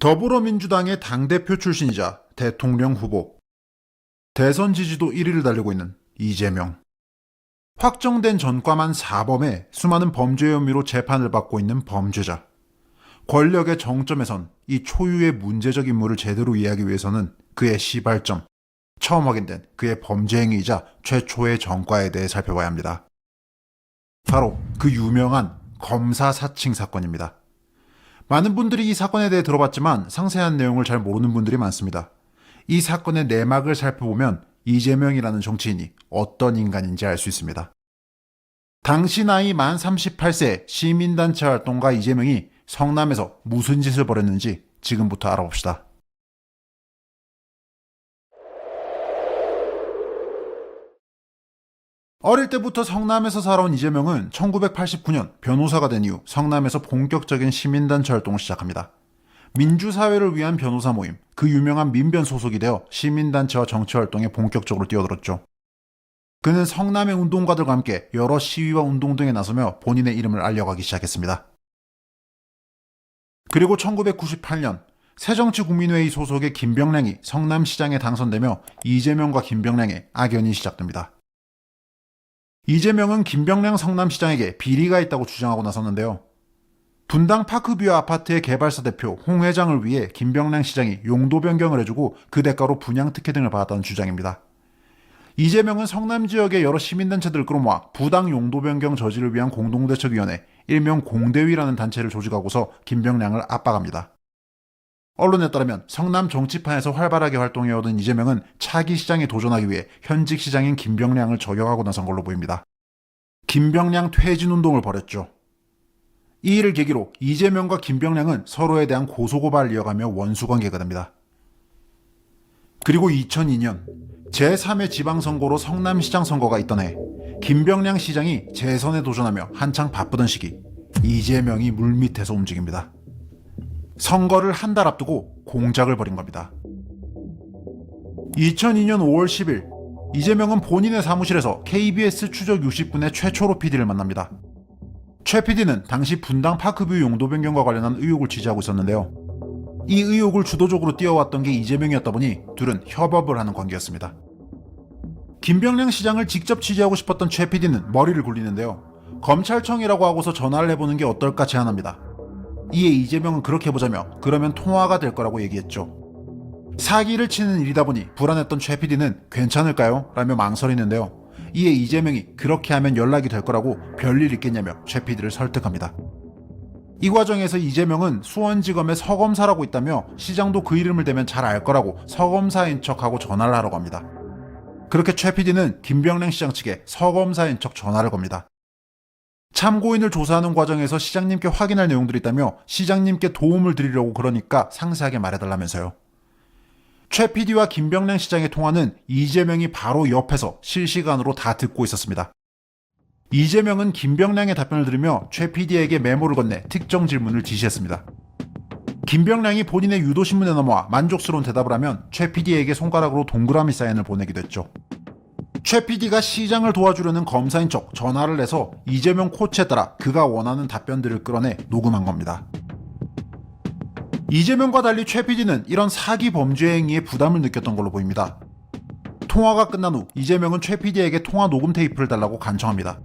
더불어민주당의 당대표 출신이자 대통령 후보, 대선 지지도 1위를 달리고 있는 이재명. 확정된 전과만 4범에 수많은 범죄 혐의로 재판을 받고 있는 범죄자. 권력의 정점에선 이 초유의 문제적 인물을 제대로 이해하기 위해서는 그의 시발점, 처음 확인된 그의 범죄 행위이자 최초의 전과에 대해 살펴봐야 합니다. 바로 그 유명한 검사 사칭 사건입니다. 많은 분들이 이 사건에 대해 들어봤지만 상세한 내용을 잘 모르는 분들이 많습니다. 이 사건의 내막을 살펴보면 이재명이라는 정치인이 어떤 인간인지 알 수 있습니다. 당시 나이 만 38세 시민단체 활동가 이재명이 성남에서 무슨 짓을 벌였는지 지금부터 알아봅시다. 어릴 때부터 성남에서 살아온 이재명은 1989년 변호사가 된 이후 성남에서 본격적인 시민단체 활동을 시작합니다. 민주사회를 위한 변호사 모임, 그 유명한 민변 소속이 되어 시민단체와 정치활동에 본격적으로 뛰어들었죠. 그는 성남의 운동가들과 함께 여러 시위와 운동 등에 나서며 본인의 이름을 알려가기 시작했습니다. 그리고 1998년 새정치국민회의 소속의 김병량이 성남시장에 당선되며 이재명과 김병량의 악연이 시작됩니다. 이재명은 김병량 성남시장에게 비리가 있다고 주장하고 나섰는데요. 분당 파크뷰 아파트의 개발사 대표 홍 회장을 위해 김병량 시장이 용도 변경을 해주고 그 대가로 분양 특혜 등을 받았다는 주장입니다. 이재명은 성남 지역의 여러 시민단체들을 끌어모아 부당 용도 변경 저지를 위한 공동대책위원회, 일명 공대위라는 단체를 조직하고서 김병량을 압박합니다. 언론에 따르면 성남 정치판에서 활발하게 활동해오던 이재명은 차기 시장에 도전하기 위해 현직 시장인 김병량을 저격하고 나선 걸로 보입니다. 김병량 퇴진운동을 벌였죠. 이 일을 계기로 이재명과 김병량은 서로에 대한 고소고발을 이어가며 원수관계가 됩니다. 그리고 2002년 제3회 지방선거로 성남시장 선거가 있던 해 김병량 시장이 재선에 도전하며 한창 바쁘던 시기 이재명이 물밑에서 움직입니다. 선거를 한 달 앞두고 공작을 벌인 겁니다. 2002년 5월 10일 이재명은 본인의 사무실에서 KBS 추적 60분의 최초로 PD를 만납니다. 최 PD는 당시 분당 파크뷰 용도 변경과 관련한 의혹을 취재하고 있었는데요. 이 의혹을 주도적으로 띄워왔던 게 이재명이었다 보니 둘은 협업을 하는 관계였습니다. 김병량 시장을 직접 취재하고 싶었던 최 PD는 머리를 굴리는데요. 검찰청이라고 하고서 전화를 해보는 게 어떨까 제안합니다. 이에 이재명은 그렇게 해보자며 그러면 통화가 될 거라고 얘기했죠. 사기를 치는 일이다 보니 불안했던 최 PD는 괜찮을까요? 라며 망설이는데요. 이에 이재명이 그렇게 하면 연락이 될 거라고 별일 있겠냐며 최 PD를 설득합니다. 이 과정에서 이재명은 수원지검의 서검사라고 있다며 시장도 그 이름을 대면 잘 알 거라고 서검사인 척하고 전화를 하라고 합니다. 그렇게 최 PD는 김병량 시장 측에 서검사인 척 전화를 겁니다. 참고인을 조사하는 과정에서 시장님께 확인할 내용들이 있다며 시장님께 도움을 드리려고 그러니까 상세하게 말해달라면서요. 최 PD와 김병량 시장의 통화는 이재명이 바로 옆에서 실시간으로 다 듣고 있었습니다. 이재명은 김병량의 답변을 들으며 최 PD에게 메모를 건네 특정 질문을 지시했습니다. 김병량이 본인의 유도신문에 넘어와 만족스러운 대답을 하면 최 PD에게 손가락으로 동그라미 사인을 보내기도 했죠. 최 PD가 시장을 도와주려는 검사인 척 전화를 해서 이재명 코치에 따라 그가 원하는 답변들을 끌어내 녹음한 겁니다. 이재명과 달리 최 PD는 이런 사기 범죄 행위에 부담을 느꼈던 걸로 보입니다. 통화가 끝난 후 이재명은 최 PD에게 통화 녹음 테이프를 달라고 간청합니다.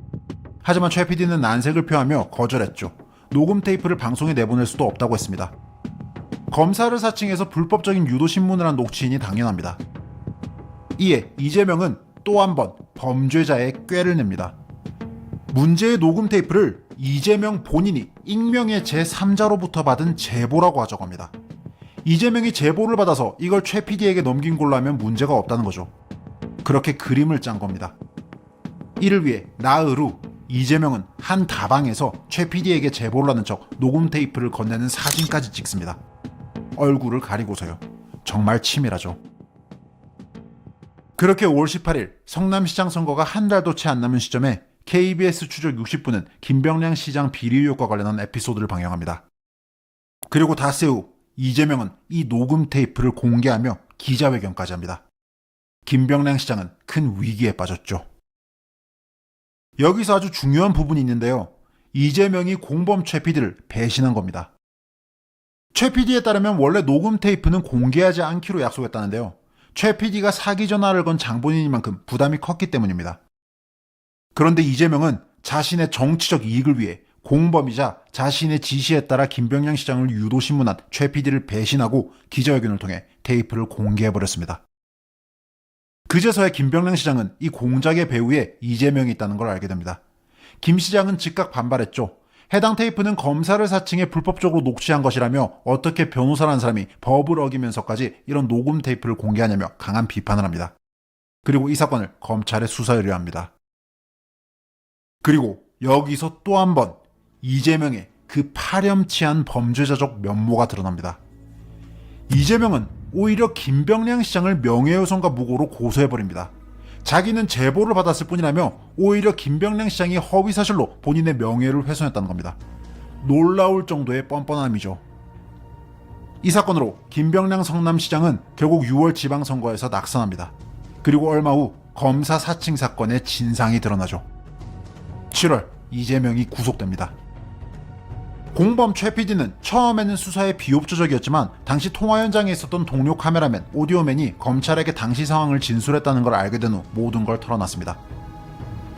하지만 최 PD는 난색을 표하며 거절했죠. 녹음 테이프를 방송에 내보낼 수도 없다고 했습니다. 검사를 사칭해서 불법적인 유도신문을 한 녹취인이 당연합니다. 이에 이재명은 또 한 번 범죄자의 꾀를 냅니다. 문제의 녹음 테이프를 이재명 본인이 익명의 제3자로부터 받은 제보라고 가져갑니다. 이재명이 제보를 받아서 이걸 최 PD에게 넘긴 걸로 하면 문제가 없다는 거죠. 그렇게 그림을 짠 겁니다. 이를 위해 나흘 후 이재명은 한 다방에서 최 PD에게 제보를 하는 척 녹음 테이프를 건네는 사진까지 찍습니다. 얼굴을 가리고서요. 정말 치밀하죠. 그렇게 5월 18일 성남시장 선거가 한 달도 채 안 남은 시점에 KBS 추적 60분은 김병량 시장 비리 의혹과 관련한 에피소드를 방영합니다. 그리고 닷새 후 이재명은 이 녹음 테이프를 공개하며 기자회견까지 합니다. 김병량 시장은 큰 위기에 빠졌죠. 여기서 아주 중요한 부분이 있는데요. 이재명이 공범 최 PD를 배신한 겁니다. 최 PD에 따르면 원래 녹음 테이프는 공개하지 않기로 약속했다는데요. 최 PD가 사기 전화를 건 장본인이만큼 부담이 컸기 때문입니다. 그런데 이재명은 자신의 정치적 이익을 위해 공범이자 자신의 지시에 따라 김병량 시장을 유도신문한 최 PD를 배신하고 기자회견을 통해 테이프를 공개해버렸습니다. 그제서야 김병량 시장은 이 공작의 배후에 이재명이 있다는 걸 알게 됩니다. 김 시장은 즉각 반발했죠. 해당 테이프는 검사를 사칭해 불법적으로 녹취한 것이라며 어떻게 변호사라는 사람이 법을 어기면서까지 이런 녹음 테이프를 공개하냐며 강한 비판을 합니다. 그리고 이 사건을 검찰에 수사 의뢰합니다. 그리고 여기서 또 한 번 이재명의 그 파렴치한 범죄자적 면모가 드러납니다. 이재명은 오히려 김병량 시장을 명예훼손과 무고로 고소해버립니다. 자기는 제보를 받았을 뿐이라며 오히려 김병량 시장이 허위사실로 본인의 명예를 훼손했다는 겁니다. 놀라울 정도의 뻔뻔함이죠. 이 사건으로 김병량 성남시장은 결국 6월 지방선거에서 낙선합니다. 그리고 얼마 후 검사 사칭 사건의 진상이 드러나죠. 7월 이재명이 구속됩니다. 공범 최 PD는 처음에는 수사에 비협조적이었지만 당시 통화 현장에 있었던 동료 카메라맨, 오디오맨이 검찰에게 당시 상황을 진술했다는 걸 알게 된 후 모든 걸 털어놨습니다.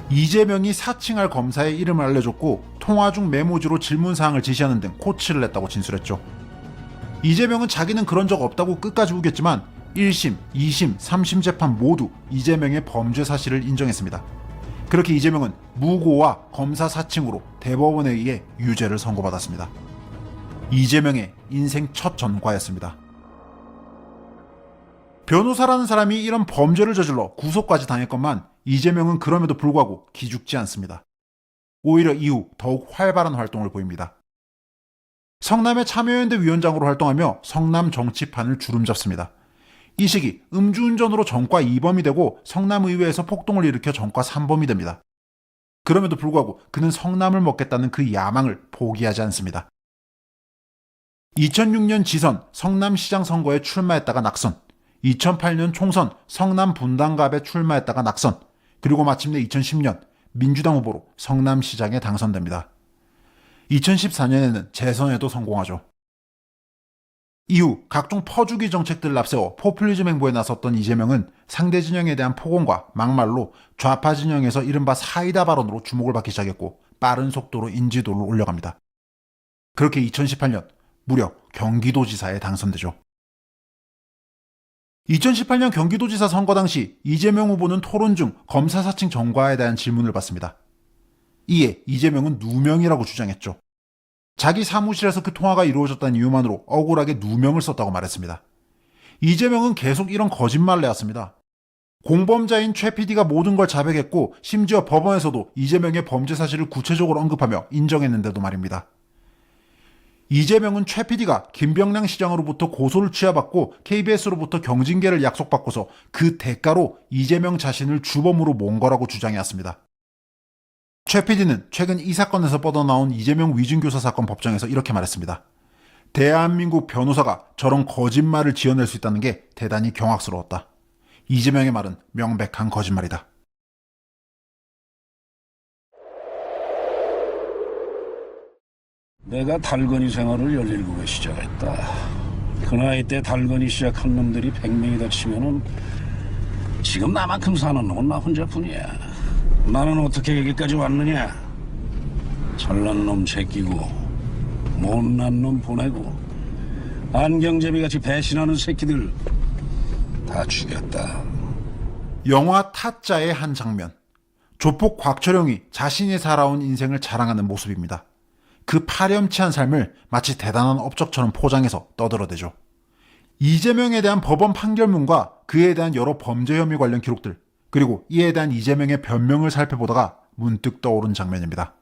이재명이 사칭할 검사의 이름을 알려줬고 통화 중 메모지로 질문사항을 지시하는 등 코치를 했다고 진술했죠. 이재명은 자기는 그런 적 없다고 끝까지 우겼지만 1심, 2심, 3심 재판 모두 이재명의 범죄 사실을 인정했습니다. 그렇게 이재명은 무고와 검사 사칭으로 대법원에 의해 유죄를 선고받았습니다. 이재명의 인생 첫 전과였습니다. 변호사라는 사람이 이런 범죄를 저질러 구속까지 당했건만 이재명은 그럼에도 불구하고 기죽지 않습니다. 오히려 이후 더욱 활발한 활동을 보입니다. 성남의 참여연대 위원장으로 활동하며 성남 정치판을 주름잡습니다. 이 시기 음주운전으로 전과 2범이 되고 성남의회에서 폭동을 일으켜 전과 3범이 됩니다. 그럼에도 불구하고 그는 성남을 먹겠다는 그 야망을 포기하지 않습니다. 2006년 지선 성남시장 선거에 출마했다가 낙선, 2008년 총선 성남 분당갑에 출마했다가 낙선, 그리고 마침내 2010년 민주당 후보로 성남시장에 당선됩니다. 2014년에는 재선에도 성공하죠. 이후 각종 퍼주기 정책들을 앞세워 포퓰리즘 행보에 나섰던 이재명은 상대 진영에 대한 폭언과 막말로 좌파 진영에서 이른바 사이다 발언으로 주목을 받기 시작했고 빠른 속도로 인지도를 올려갑니다. 그렇게 2018년 무려 경기도지사에 당선되죠. 2018년 경기도지사 선거 당시 이재명 후보는 토론 중 검사 사칭 전과에 대한 질문을 받습니다. 이에 이재명은 누명이라고 주장했죠. 자기 사무실에서 그 통화가 이루어졌다는 이유만으로 억울하게 누명을 썼다고 말했습니다. 이재명은 계속 이런 거짓말을 해왔습니다. 공범자인 최 PD가 모든 걸 자백했고 심지어 법원에서도 이재명의 범죄 사실을 구체적으로 언급하며 인정했는데도 말입니다. 이재명은 최 PD가 김병량 시장으로부터 고소를 취하받고 KBS로부터 경징계를 약속받고서 그 대가로 이재명 자신을 주범으로 몬 거라고 주장해왔습니다. 최 PD는 최근 이 사건에서 뻗어나온 이재명 위증교사 사건 법정에서 이렇게 말했습니다. 대한민국 변호사가 저런 거짓말을 지어낼 수 있다는 게 대단히 경악스러웠다. 이재명의 말은 명백한 거짓말이다. 내가 달건이 생활을 17에 시작했다. 그 나이 때 달건이 시작한 놈들이 100명이다 치면은 지금 나만큼 사는 놈은 나 혼자뿐이야. 나는 어떻게 여기까지 왔느냐? 잘난 놈 제끼고 못난 놈 보내고 안경제비같이 배신하는 새끼들 다 죽였다. 영화 타짜의 한 장면. 조폭 곽철용이 자신이 살아온 인생을 자랑하는 모습입니다. 그 파렴치한 삶을 마치 대단한 업적처럼 포장해서 떠들어대죠. 이재명에 대한 법원 판결문과 그에 대한 여러 범죄 혐의 관련 기록들, 그리고 이에 대한 이재명의 변명을 살펴보다가 문득 떠오른 장면입니다.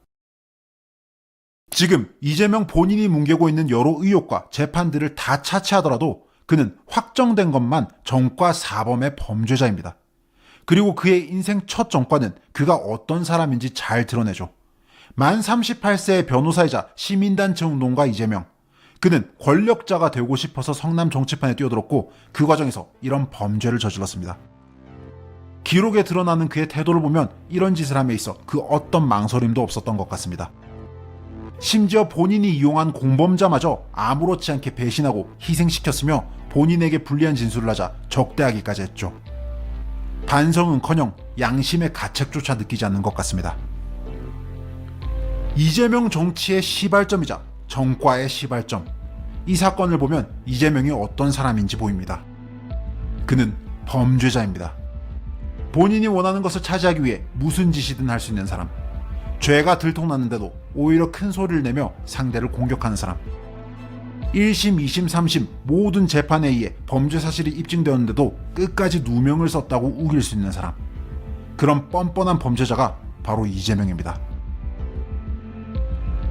지금 이재명 본인이 뭉개고 있는 여러 의혹과 재판들을 다 차치하더라도 그는 확정된 것만 전과 4범의 범죄자입니다. 그리고 그의 인생 첫 전과는 그가 어떤 사람인지 잘 드러내죠. 만 38세의 변호사이자 시민단체 운동가 이재명. 그는 권력자가 되고 싶어서 성남 정치판에 뛰어들었고 그 과정에서 이런 범죄를 저질렀습니다. 기록에 드러나는 그의 태도를 보면 이런 짓을 함에 있어 그 어떤 망설임도 없었던 것 같습니다. 심지어 본인이 이용한 공범자마저 아무렇지 않게 배신하고 희생시켰으며 본인에게 불리한 진술을 하자 적대하기까지 했죠. 반성은커녕 양심의 가책조차 느끼지 않는 것 같습니다. 이재명 정치의 시발점이자 정과의 시발점. 이 사건을 보면 이재명이 어떤 사람인지 보입니다. 그는 범죄자입니다. 본인이 원하는 것을 차지하기 위해 무슨 짓이든 할 수 있는 사람. 죄가 들통났는데도 오히려 큰 소리를 내며 상대를 공격하는 사람. 1심, 2심, 3심 모든 재판에 의해 범죄 사실이 입증되었는데도 끝까지 누명을 썼다고 우길 수 있는 사람. 그런 뻔뻔한 범죄자가 바로 이재명입니다.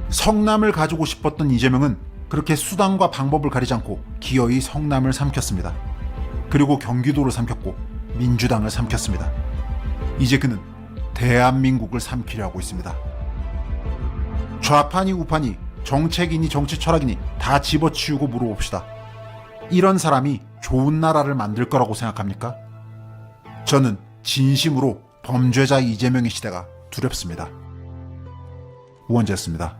성남을 가지고 싶었던 이재명은 그렇게 수단과 방법을 가리지 않고 기어이 성남을 삼켰습니다. 그리고 경기도를 삼켰고 민주당을 삼켰습니다. 이제 그는 대한민국을 삼키려 하고 있습니다. 좌파니 우파니 정책이니 정치 철학이니 다 집어치우고 물어봅시다. 이런 사람이 좋은 나라를 만들 거라고 생각합니까? 저는 진심으로 범죄자 이재명의 시대가 두렵습니다. 우원재였습니다.